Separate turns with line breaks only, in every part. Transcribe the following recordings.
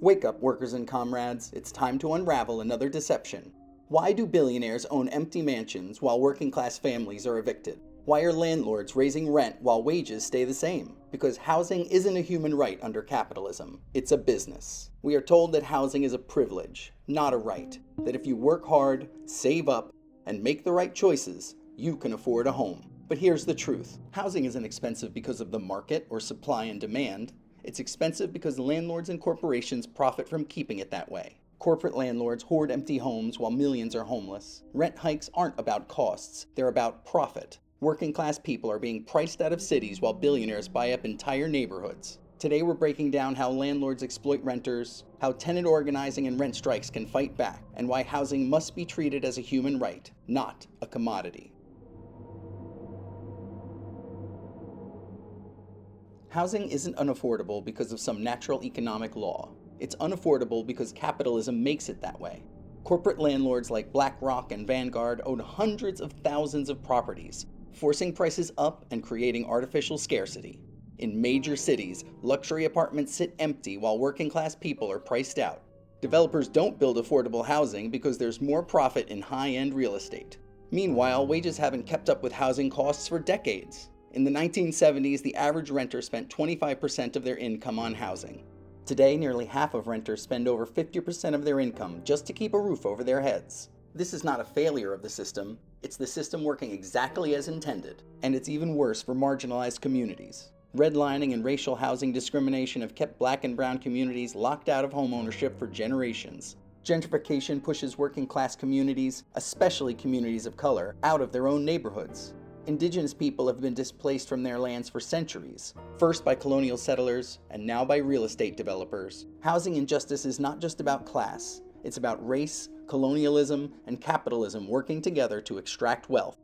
Wake up, workers and comrades. It's time to unravel another deception. Why do billionaires own empty mansions while working class families are evicted? Why are landlords raising rent while wages stay the same? Because housing isn't a human right under capitalism. It's a business. We are told that housing is a privilege, not a right. That if you work hard, save up, and make the right choices, you can afford a home. But here's the truth. Housing isn't expensive because of the market or supply and demand. It's expensive because landlords and corporations profit from keeping it that way. Corporate landlords hoard empty homes while millions are homeless. Rent hikes aren't about costs, they're about profit. Working class people are being priced out of cities while billionaires buy up entire neighborhoods. Today we're breaking down how landlords exploit renters, how tenant organizing and rent strikes can fight back, and why housing must be treated as a human right, not a commodity. Housing isn't unaffordable because of some natural economic law. It's unaffordable because capitalism makes it that way. Corporate landlords like BlackRock and Vanguard own hundreds of thousands of properties, forcing prices up and creating artificial scarcity. In major cities, luxury apartments sit empty while working class people are priced out. Developers don't build affordable housing because there's more profit in high-end real estate. Meanwhile, wages haven't kept up with housing costs for decades. In the 1970s, the average renter spent 25% of their income on housing. Today, nearly half of renters spend over 50% of their income just to keep a roof over their heads. This is not a failure of the system, it's the system working exactly as intended. And it's even worse for marginalized communities. Redlining and racial housing discrimination have kept Black and brown communities locked out of homeownership for generations. Gentrification pushes working class communities, especially communities of color, out of their own neighborhoods. Indigenous people have been displaced from their lands for centuries, first by colonial settlers and now by real estate developers. Housing injustice is not just about class, it's about race, colonialism, and capitalism working together to extract wealth.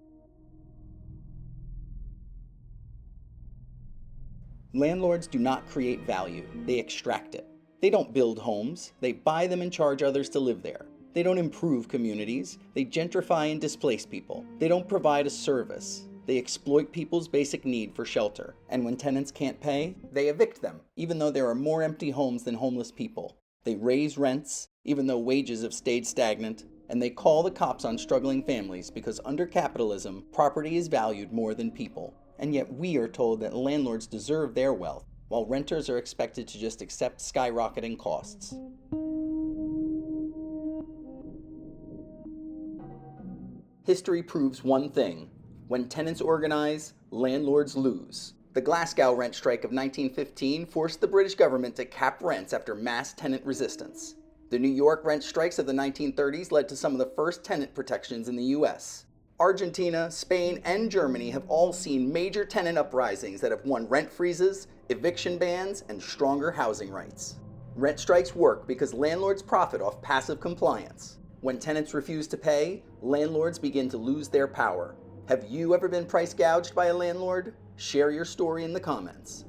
Landlords do not create value, they extract it. They don't build homes, they buy them and charge others to live there. They don't improve communities, they gentrify and displace people. They don't provide a service. They exploit people's basic need for shelter. And when tenants can't pay, they evict them, even though there are more empty homes than homeless people. They raise rents, even though wages have stayed stagnant. And they call the cops on struggling families because under capitalism, property is valued more than people. And yet we are told that landlords deserve their wealth, while renters are expected to just accept skyrocketing costs. History proves one thing. When tenants organize, landlords lose. The Glasgow rent strike of 1915 forced the British government to cap rents after mass tenant resistance. The New York rent strikes of the 1930s led to some of the first tenant protections in the US. Argentina, Spain, and Germany have all seen major tenant uprisings that have won rent freezes, eviction bans, and stronger housing rights. Rent strikes work because landlords profit off passive compliance. When tenants refuse to pay, landlords begin to lose their power. Have you ever been price gouged by a landlord? Share your story in the comments.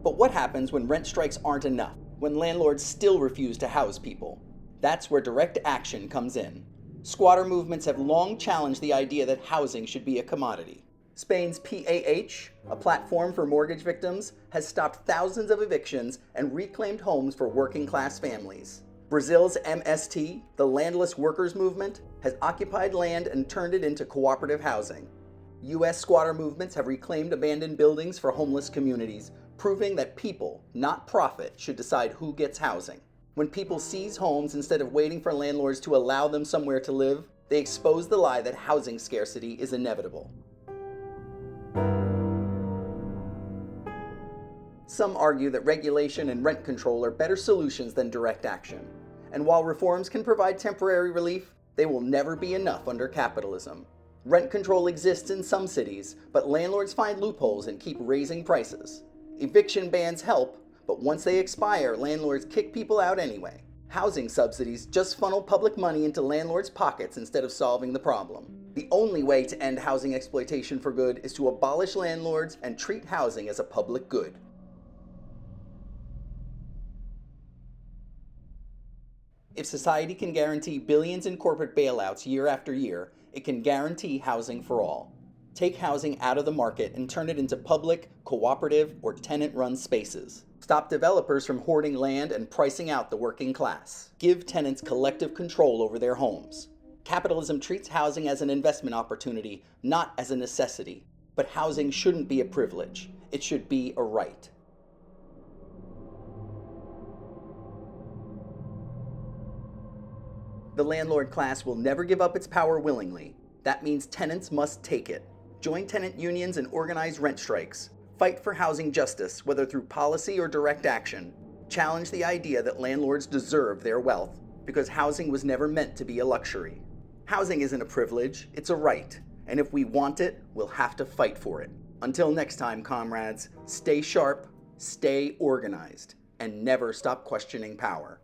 But what happens when rent strikes aren't enough? When landlords still refuse to house people? That's where direct action comes in. Squatter movements have long challenged the idea that housing should be a commodity. Spain's PAH, a platform for mortgage victims, has stopped thousands of evictions and reclaimed homes for working class families. Brazil's MST, the Landless Workers Movement, has occupied land and turned it into cooperative housing. US squatter movements have reclaimed abandoned buildings for homeless communities, proving that people, not profit, should decide who gets housing. When people seize homes instead of waiting for landlords to allow them somewhere to live, they expose the lie that housing scarcity is inevitable. Some argue that regulation and rent control are better solutions than direct action. And while reforms can provide temporary relief, they will never be enough under capitalism. Rent control exists in some cities, but landlords find loopholes and keep raising prices. Eviction bans help, but once they expire, landlords kick people out anyway. Housing subsidies just funnel public money into landlords' pockets instead of solving the problem. The only way to end housing exploitation for good is to abolish landlords and treat housing as a public good. If society can guarantee billions in corporate bailouts year after year, it can guarantee housing for all. Take housing out of the market and turn it into public, cooperative, or tenant-run spaces. Stop developers from hoarding land and pricing out the working class. Give tenants collective control over their homes. Capitalism treats housing as an investment opportunity, not as a necessity. But housing shouldn't be a privilege. It should be a right. The landlord class will never give up its power willingly. That means tenants must take it. Join tenant unions and organize rent strikes. Fight for housing justice, whether through policy or direct action. Challenge the idea that landlords deserve their wealth, because housing was never meant to be a luxury. Housing isn't a privilege, it's a right. And if we want it, we'll have to fight for it. Until next time, comrades, stay sharp, stay organized, and never stop questioning power.